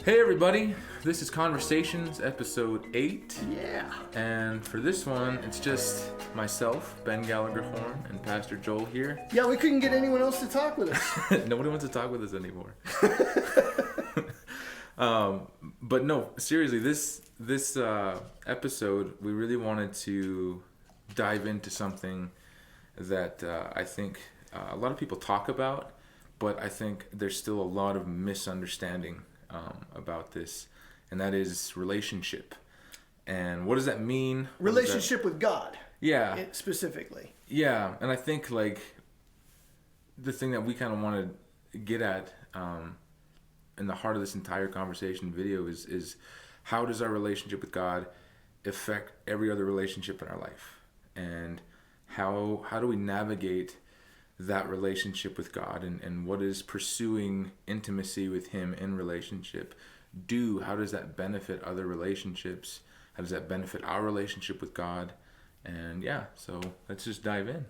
Hey everybody, this is Conversations episode 8. Yeah. And for this one, it's just myself, Ben Gallagher Horn, and Pastor Joel here. Yeah, we couldn't get anyone else to talk with us. Nobody wants to talk with us anymore. But no, seriously, this episode, we really wanted to dive into something that I think a lot of people talk about, but I think there's still a lot of misunderstanding about this, and that is relationship. And what does that mean? Relationship with God. Yeah. Specifically. Yeah, and I think like the thing that we kind of want to get at in the heart of this entire conversation video is how does our relationship with God affect every other relationship in our life? And how do we navigate that relationship with God, and what is pursuing intimacy with Him in relationship how does that benefit other relationships? How does that benefit our relationship with God? And yeah, so let's just dive in.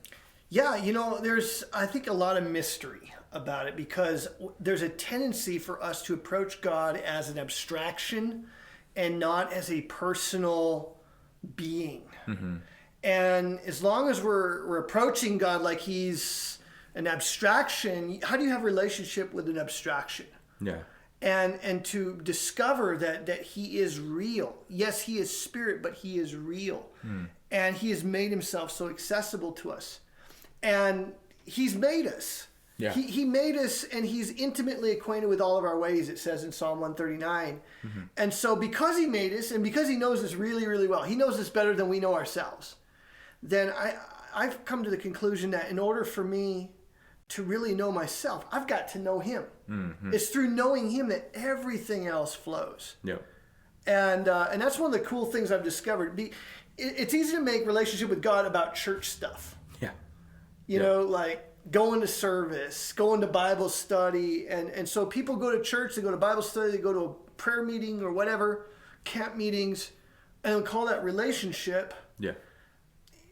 Yeah, there's, I think, a lot of mystery about it because there's a tendency for us to approach God as an abstraction and not as a personal being. Mm-hmm. And as long as we're approaching God like He's an abstraction, how do you have a relationship with an abstraction? Yeah. And to discover that He is real. Yes, He is spirit, but He is real. And He has made Himself so accessible to us. And He's made us. Yeah. He made us, and He's intimately acquainted with all of our ways, it says in Psalm 139. Mm-hmm. And so because He made us, and because He knows us really, really well, He knows us better than we know ourselves, then I've come to the conclusion that in order for me to really know myself, I've got to know Him. Mm-hmm. It's through knowing Him that everything else flows. Yep. And that's one of the cool things I've discovered. It's easy to make relationship with God about church stuff. Yeah. You know, like going to service, going to Bible study. And so people go to church, they go to Bible study, they go to a prayer meeting or whatever, camp meetings, and they'll call that relationship. Yeah.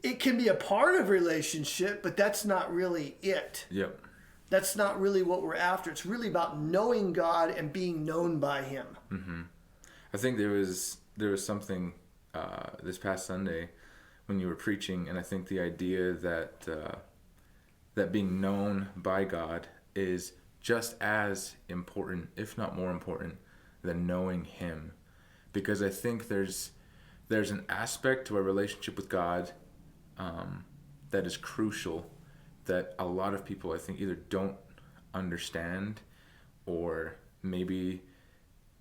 It can be a part of relationship, but that's not really it. Yep. That's not really what we're after. It's really about knowing God and being known by Him. Mm-hmm. I think there was something this past Sunday when you were preaching, and I think the idea that that being known by God is just as important, if not more important, than knowing Him, because I think there's an aspect to our relationship with God that is crucial that a lot of people, I think, either don't understand, or maybe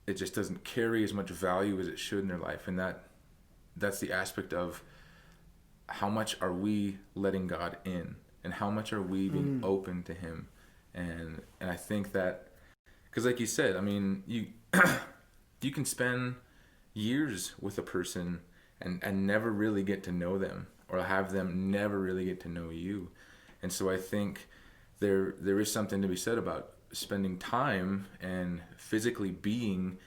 it just doesn't carry as much value as it should in their life. And that's the aspect of how much are we letting God in, and how much are we being open to Him. And I think that, because like you said, I mean, you you can spend years with a person and never really get to know them, or have them never really get to know you. And so I think there is something to be said about spending time and physically being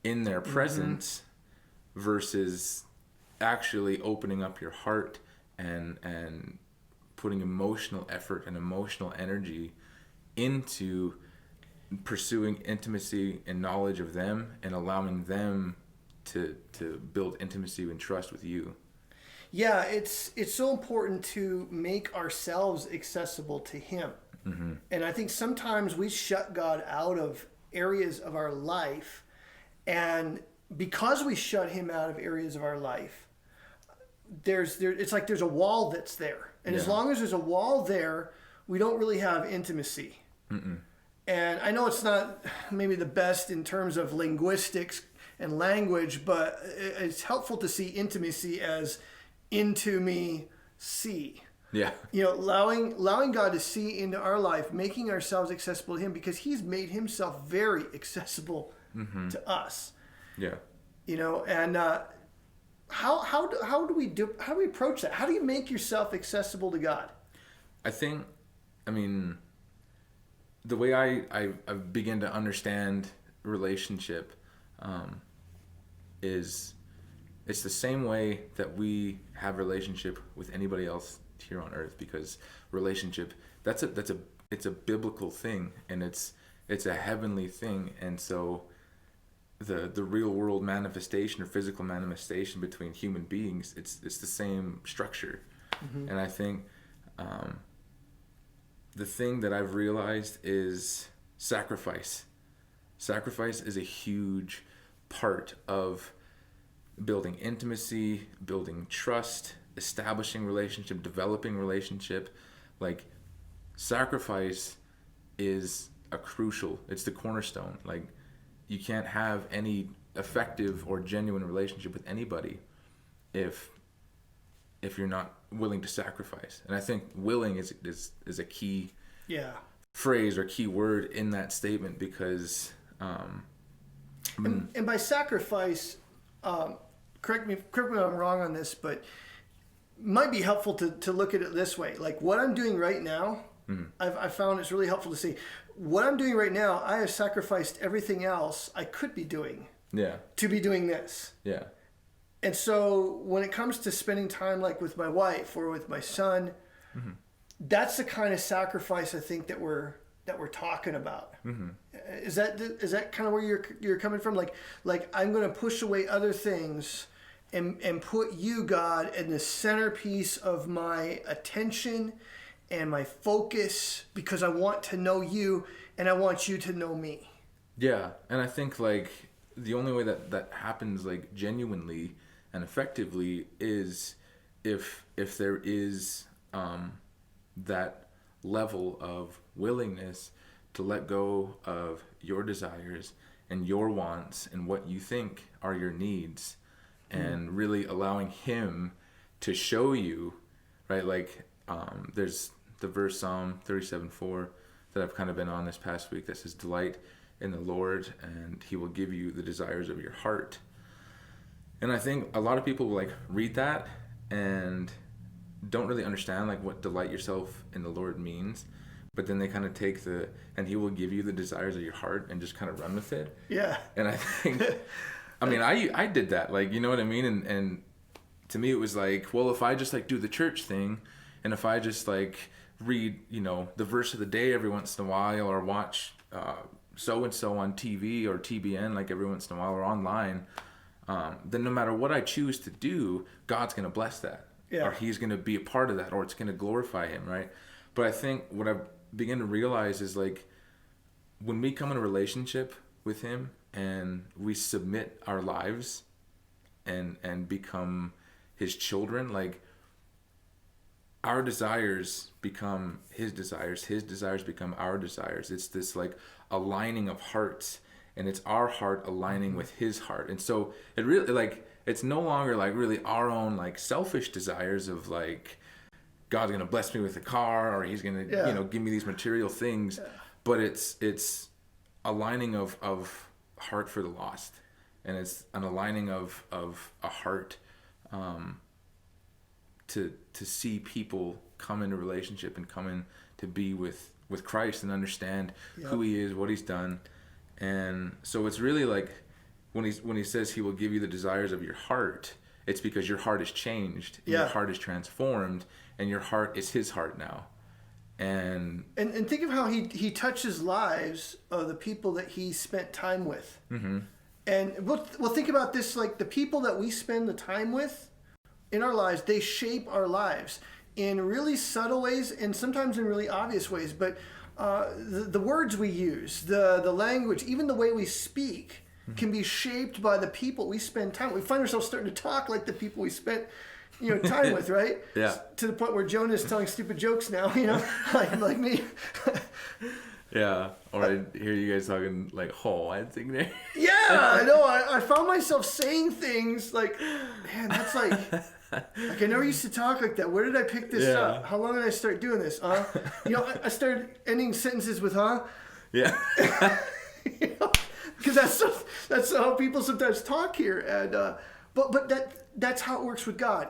in their presence versus actually opening up your heart and putting emotional effort and emotional energy into pursuing intimacy and knowledge of them, and allowing them to build intimacy and trust with you. Yeah, it's so important to make ourselves accessible to Him. Mm-hmm. And I think sometimes we shut God out of areas of our life, and because we shut Him out of areas of our life, it's like there's a wall that's there. And as long as there's a wall there, we don't really have intimacy. Mm-mm. And I know it's not maybe the best in terms of linguistics and language, but it's helpful to see intimacy as into me see. Yeah. Allowing God to see into our life, making ourselves accessible to Him, because He's made Himself very accessible to us. Yeah. And how do we approach that? How do you make yourself accessible to God? I mean, the way I begin to understand relationship is it's the same way that we have relationship with anybody else here on earth, because relationship, it's a biblical thing, and it's a heavenly thing. And so the real world manifestation or physical manifestation between human beings. It's the same structure. And I think the thing that I've realized is sacrifice. Sacrifice is a huge part of building intimacy, building trust, establishing relationship, developing relationship. Like, sacrifice is it's the cornerstone. Like, you can't have any effective or genuine relationship with anybody if you're not willing to sacrifice. And I think willing is a key phrase or key word in that statement, because and by sacrifice, correct me if I'm wrong on this, but it might be helpful to look at it this way. Like, what I'm doing right now, I've found it's really helpful to see what I'm doing right now. I have sacrificed everything else I could be doing to be doing this. Yeah. And so when it comes to spending time like with my wife or with my son, that's the kind of sacrifice I think that we're talking about. Is that kind of where you're coming from? Like I'm going to push away other things and put you, God, in the centerpiece of my attention and my focus, because I want to know you and I want you to know me. Yeah. And I think like the only way that happens like genuinely and effectively is if there is that level of willingness to let go of your desires and your wants and what you think are your needs, and really allowing him to show you, right? Like there's the verse Psalm 37:4 that I've kind of been on this past week that says, delight in the Lord and he will give you the desires of your heart. And I think a lot of people will like read that and don't really understand like what delight yourself in the Lord means, but then they kind of take and he will give you the desires of your heart and just kind of run with it. Yeah. And I think I mean I did that, like, you know what I mean? And to me it was like, well, if I just like do the church thing, and if I just like read, you know, the verse of the day every once in a while, or watch so and so on TV or TBN like every once in a while, or online, then no matter what I choose to do, God's going to bless that. Yeah. Or he's going to be a part of that, or it's going to glorify him, right? But I think what I've begun to realize is like when we come in a relationship with him and we submit our lives and become his children, like our desires become his desires become our desires. It's this like aligning of hearts, and it's our heart aligning with his heart. And so it really like, it's no longer like really our own like selfish desires of like, God's going to bless me with a car, or he's going to, you know, give me these material things. Yeah. But it's aligning of heart for the lost. And it's an aligning of a heart to see people come into relationship and come in to be with Christ and understand who he is, what he's done. And so it's really like when he says he will give you the desires of your heart, it's because your heart is changed, and your heart is transformed, and your heart is his heart now. And think of how he touches lives of the people that he spent time with. Mm-hmm. And we'll think about this, like the people that we spend the time with in our lives, they shape our lives in really subtle ways and sometimes in really obvious ways. But the words we use, the language, even the way we speak can be shaped by the people we spend time with. We find ourselves starting to talk like the people we spent time with, right? Yeah. To the point where Jonah is telling stupid jokes now, like me. Yeah. Or I hear you guys talking like, I think there. Yeah, I know. I found myself saying things like, man, that's like I never used to talk like that. Where did I pick this up? How long did I start doing this? I started ending sentences with Yeah. Because that's how people sometimes talk here, and but that's how it works with God.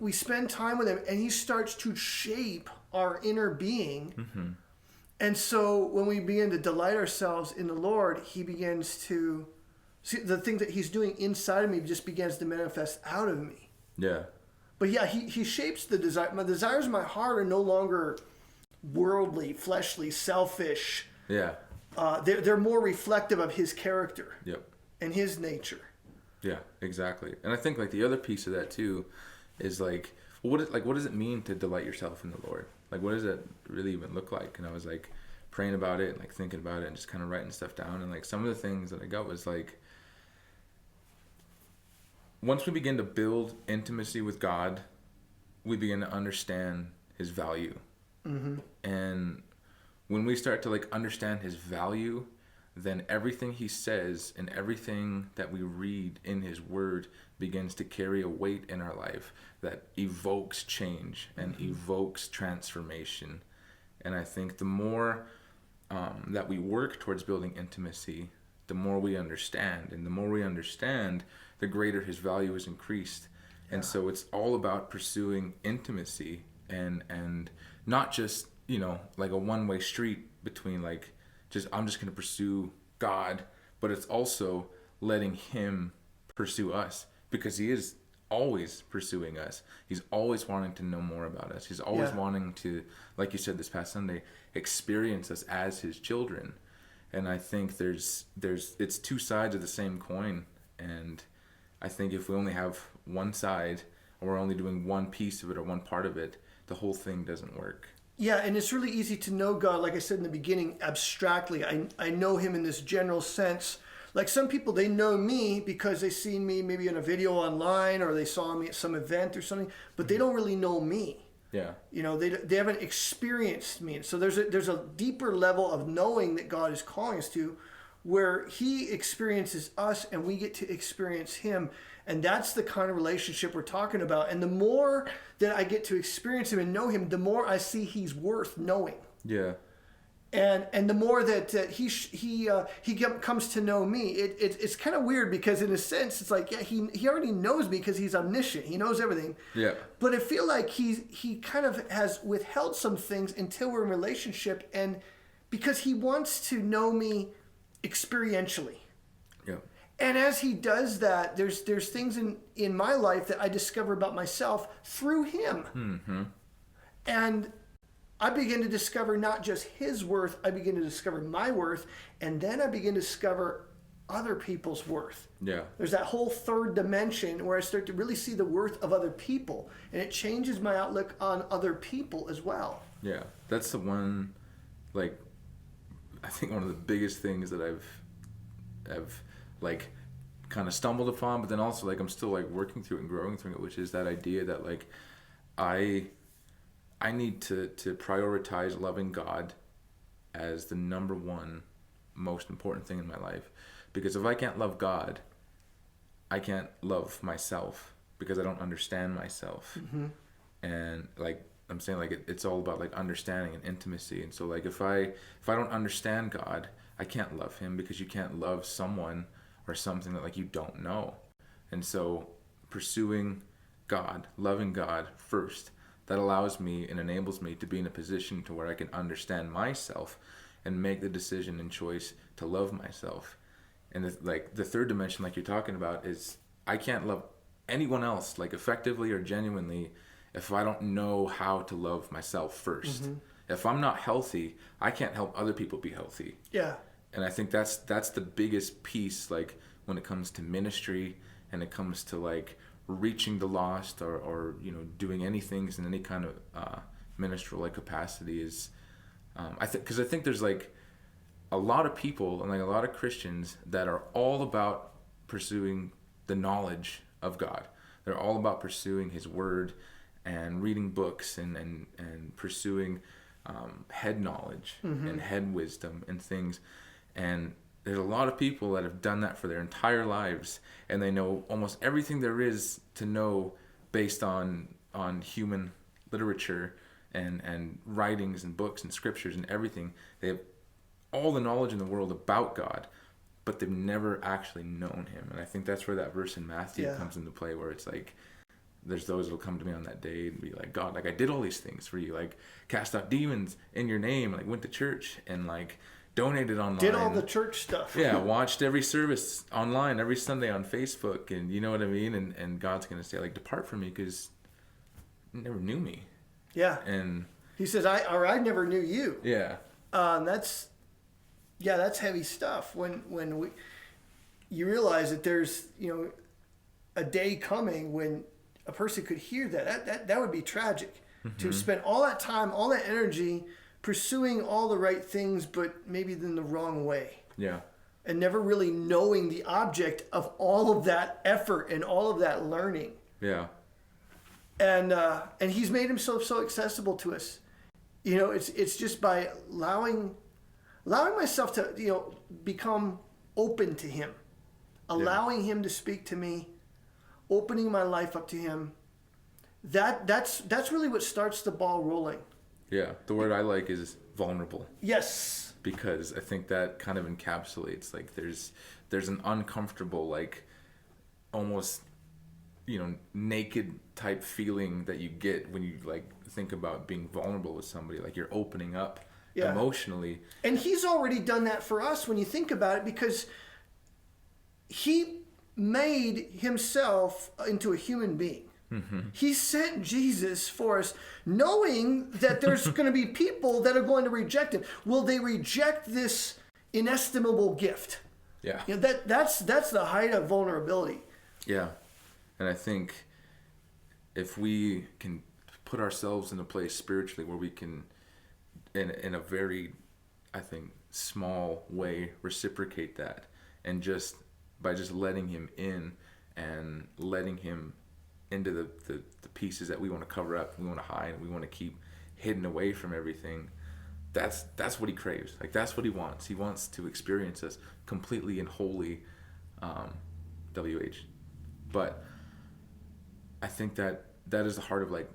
We spend time with him, and he starts to shape our inner being. Mm-hmm. And so when we begin to delight ourselves in the Lord, he begins to see the thing that he's doing inside of me just begins to manifest out of me. Yeah. But yeah, he shapes the desire. My desires of my heart are no longer worldly, fleshly, selfish. Yeah. They're more reflective of his character. Yep. and his nature. Yeah, exactly. And I think like the other piece of that too is like, well, what does it mean to delight yourself in the Lord? Like, what does that really even look like? And I was like praying about it and like thinking about it and just kind of writing stuff down. And like some of the things that I got was like, once we begin to build intimacy with God, we begin to understand his value. Mm-hmm. And when we start to like understand his value, then everything he says and everything that we read in his word begins to carry a weight in our life that evokes change and evokes transformation. And I think the more that we work towards building intimacy, the more we understand. And the more we understand, the greater his value is increased. Yeah. And so it's all about pursuing intimacy and not just, you know, like a one-way street between like, I'm just going to pursue God, but it's also letting him pursue us, because he is always pursuing us. He's always wanting to know more about us. He's always wanting to, like you said this past Sunday, experience us as his children. And I think it's two sides of the same coin. And I think if we only have one side, or we're only doing one piece of it or one part of it, the whole thing doesn't work. Yeah, and it's really easy to know God, like I said in the beginning, abstractly. I know him in this general sense. Like some people, they know me because they've seen me maybe in a video online, or they saw me at some event or something, but they don't really know me. Yeah. You know, they haven't experienced me. So there's a deeper level of knowing that God is calling us to, where he experiences us and we get to experience him. And that's the kind of relationship we're talking about. And the more that I get to experience him and know him, the more I see he's worth knowing. Yeah. And the more that he comes to know me, it's kind of weird, because in a sense it's like, yeah, he already knows me because he's omniscient. He knows everything. Yeah. But I feel like he kind of has withheld some things until we're in relationship, and because he wants to know me experientially. Yeah. And as he does that, there's things in my life that I discover about myself through him. Mm-hmm. And I begin to discover not just his worth, I begin to discover my worth, and then I begin to discover other people's worth. Yeah. There's that whole third dimension where I start to really see the worth of other people, and it changes my outlook on other people as well. Yeah. That's the one, like, I think one of the biggest things that I've like kind of stumbled upon, but then also like I'm still like working through it and growing through it, which is that idea that like I need to prioritize loving God as the number one most important thing in my life. Because if I can't love God, I can't love myself, because I don't understand myself. Mm-hmm. And like I'm saying, like it's all about like understanding and intimacy. And so like if I don't understand God, I can't love him, because you can't love someone or something that like you don't know. And so pursuing God, loving God first, that allows me and enables me to be in a position to where I can understand myself and make the decision and choice to love myself. And the third dimension, like you're talking about, is I can't love anyone else like effectively or genuinely if I don't know how to love myself first. Mm-hmm. If I'm not healthy, I can't help other people be healthy. Yeah. And I think that's the biggest piece, like when it comes to ministry and it comes to like reaching the lost or you know, doing any things in any kind of ministerial like capacity is I think there's like a lot of people and like a lot of Christians that are all about pursuing the knowledge of God. They're all about pursuing his word and reading books and pursuing head knowledge mm-hmm. and head wisdom and things. And there's a lot of people that have done that for their entire lives, and they know almost everything there is to know based on human literature and writings and books and scriptures and everything. They have all the knowledge in the world about God, but they've never actually known him. And I think that's where that verse in Matthew comes into play, where it's like, there's those that'll come to me on that day and be like, God, like I did all these things for you, like cast out demons in your name, like went to church and like donated online. Did all the church stuff. Yeah, watched every service online every Sunday on Facebook, and you know what I mean? And God's going to say, like, depart from me because you never knew me. Yeah. And he says, I never knew you. Yeah. That's heavy stuff. When you realize that there's, a day coming when a person could hear that would be tragic. To spend all that time, all that energy pursuing all the right things, but maybe in the wrong way. Yeah. And never really knowing the object of all of that effort and all of that learning. Yeah. And he's made himself so accessible to us. It's just by allowing myself to, become open to him, allowing him to speak to me, opening my life up to him. That's really what starts the ball rolling. Yeah. The word I like is vulnerable. Yes. Because I think that kind of encapsulates, like, there's an uncomfortable, like, almost, naked type feeling that you get when you, like, think about being vulnerable with somebody. Like, you're opening up emotionally. And he's already done that for us when you think about it, because he made himself into a human being. He sent Jesus for us, knowing that there's going to be people that are going to reject him. Will they reject this inestimable gift? Yeah. That's the height of vulnerability. Yeah. And I think if we can put ourselves in a place spiritually where we can, in a very, I think, small way, reciprocate that, and just by just letting him in and letting him into the pieces that we want to cover up, we want to hide, we want to keep hidden away from everything, that's what he craves. Like, that's what he wants. He wants to experience us completely and wholly, WH. But I think that is the heart of, like,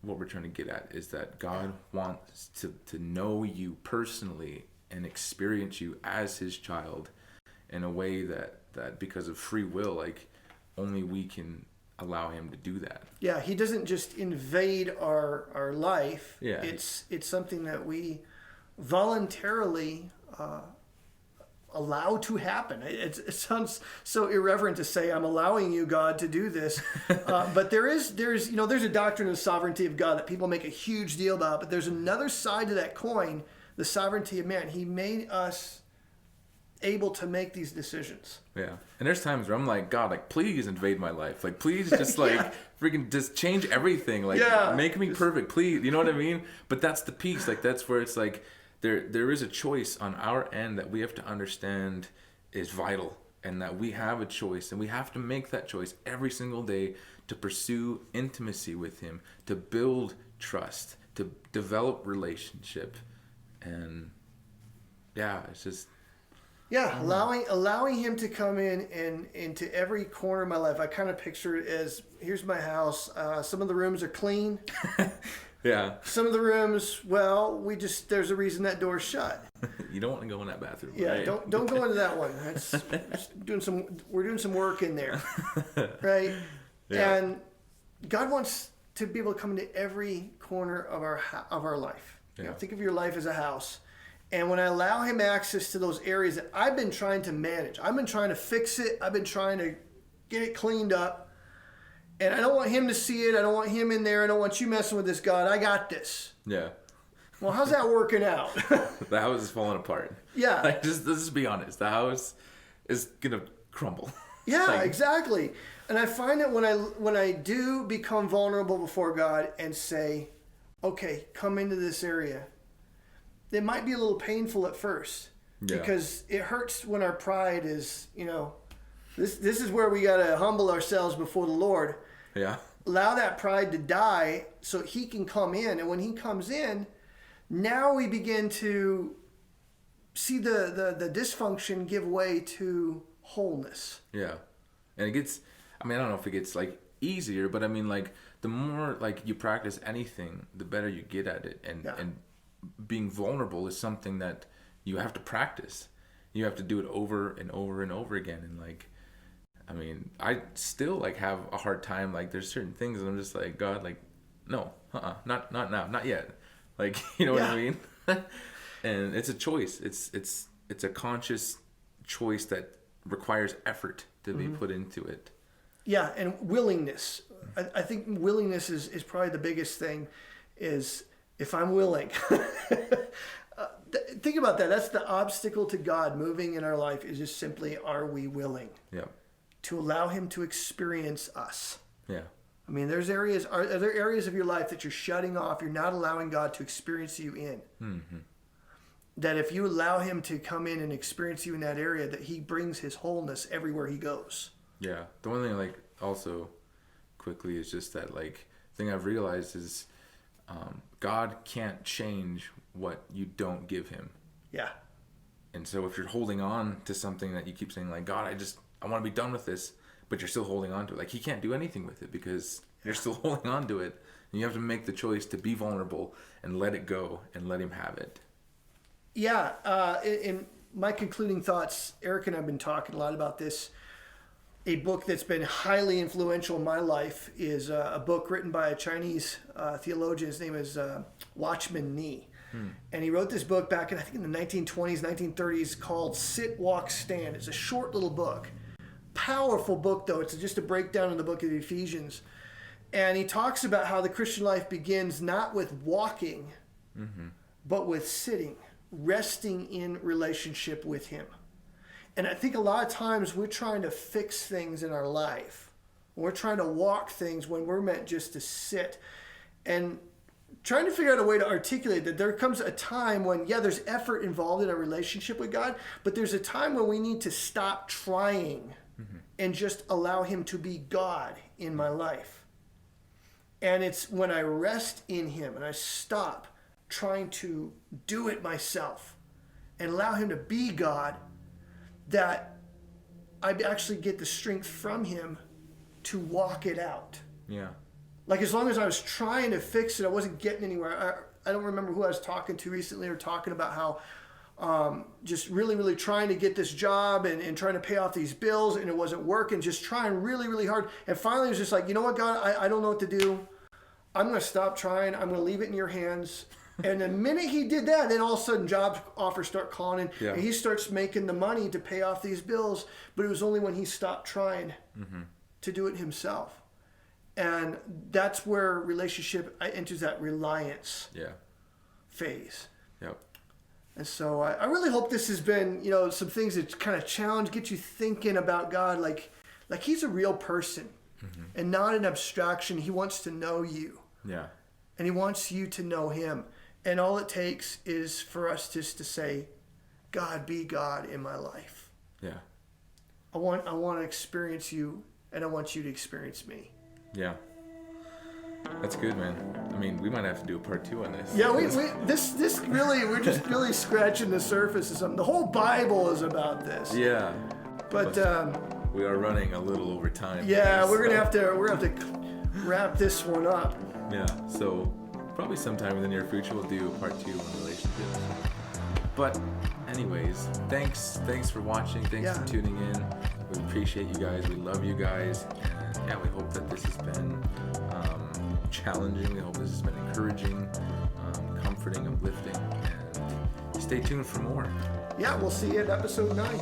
what we're trying to get at, is that God wants to know you personally and experience you as his child in a way that because of free will, like, only we can allow him to do that. Yeah, he doesn't just invade our life. Yeah. It's something that we voluntarily allow to happen. It sounds so irreverent to say, I'm allowing you, God, to do this. But there's a doctrine of sovereignty of God that people make a huge deal about, but there's another side to that coin, the sovereignty of man. He made us able to make these decisions. Yeah. And there's times where I'm like, God, like, please invade my life. Like, please just, like, freaking just change everything. Like, make me perfect, please. You know what I mean? But that's the piece. Like, that's where it's like, there is a choice on our end that we have to understand is vital, and that we have a choice, and we have to make that choice every single day to pursue intimacy with him, to build trust, to develop relationship. And yeah, it's just... Yeah, allowing him to come in and into every corner of my life. I kind of picture it as, here's my house. Some of the rooms are clean. Yeah. Some of the rooms, well, there's a reason that door's shut. You don't want to go in that bathroom. Yeah, right? don't go into that one. We're doing some work in there, right? Yeah. And God wants to be able to come into every corner of our life. Yeah. Think of your life as a house. And when I allow him access to those areas that I've been trying to manage, I've been trying to fix it, I've been trying to get it cleaned up, and I don't want him to see it, I don't want him in there, I don't want you messing with this, God, I got this. Yeah. Well, how's that working out? The house is falling apart. Yeah. Like, let's just be honest. The house is going to crumble. Yeah, Like, exactly. And I find that when I do become vulnerable before God and say, okay, come into this area, it might be a little painful at first. Yeah. Because it hurts when our pride is, this is where we got to humble ourselves before the Lord. Yeah. Allow that pride to die so he can come in. And when he comes in, now we begin to see the dysfunction give way to wholeness. Yeah. And it gets, I mean, I don't know if it gets, like, easier, but I mean, like, the more, like, you practice anything, the better you get at it. And being vulnerable is something that you have to practice. You have to do it over and over and over again. And, like, I mean, I still, like, have a hard time. Like, there's certain things and I'm just like, God, like, no, not now, not yet. Like, you know what I mean? And it's a choice. It's a conscious choice that requires effort to be put into it. Yeah, and willingness. I think willingness is probably the biggest thing, is if I'm willing. think about that. That's the obstacle to God moving in our life, is just simply, are we willing to allow him to experience us? Yeah. I mean, are there areas of your life that you're shutting off, you're not allowing God to experience you in? Mm-hmm. That if you allow him to come in and experience you in that area, that he brings his wholeness everywhere he goes. Yeah. The one thing, like, also quickly is just that, like, thing I've realized is God can't change what you don't give him. Yeah. And so if you're holding on to something that you keep saying, like, God, I want to be done with this, but you're still holding on to it. Like, he can't do anything with it because you're still holding on to it. And you have to make the choice to be vulnerable and let it go and let him have it. Yeah. In my concluding thoughts, Eric and I have been talking a lot about this. A book that's been highly influential in my life is a book written by a Chinese theologian. His name is Watchman Nee. And he wrote this book back in, I think, in the 1920s, 1930s, called Sit, Walk, Stand. It's a short little book. Powerful book, though. It's just a breakdown of the book of Ephesians. And he talks about how the Christian life begins not with walking, but with sitting, resting in relationship with him. And I think a lot of times we're trying to fix things in our life. We're trying to walk things when we're meant just to sit. And trying to figure out a way to articulate that there comes a time when, there's effort involved in our relationship with God, but there's a time when we need to stop trying and just allow him to be God in my life. And it's when I rest in him and I stop trying to do it myself and allow him to be God, that I actually get the strength from him to walk it out. Yeah. Like, as long as I was trying to fix it, I wasn't getting anywhere. I don't remember who I was talking to recently, or talking about how just really, really trying to get this job and trying to pay off these bills, and it wasn't working, just trying really, really hard. And finally it was just like, you know what, God, I don't know what to do. I'm going to stop trying. I'm going to leave it in your hands. And the minute he did that, then all of a sudden job offers start calling in, and he starts making the money to pay off these bills. But it was only when he stopped trying to do it himself. And that's where relationship enters that reliance phase. Yep. And so I really hope this has been, some things that kind of challenge, get you thinking about God, like he's a real person and not an abstraction. He wants to know you. Yeah. And he wants you to know him. And all it takes is for us just to say, God, be God in my life. Yeah. I want to experience you, and I want you to experience me. Yeah. That's good, man. I mean, we might have to do a part 2 on this. Yeah, this really, we're just really scratching the surface of something. The whole Bible is about this. Yeah. But we are running a little over time. Yeah, we're gonna have to wrap this one up. Yeah. So probably sometime in the near future we'll do a part 2 on relationships. But anyways, thanks for watching. Thanks for tuning in. We appreciate you guys. We love you guys. And we hope that this has been challenging. We hope this has been encouraging, comforting, uplifting. And stay tuned for more. Yeah, we'll see you at episode 9.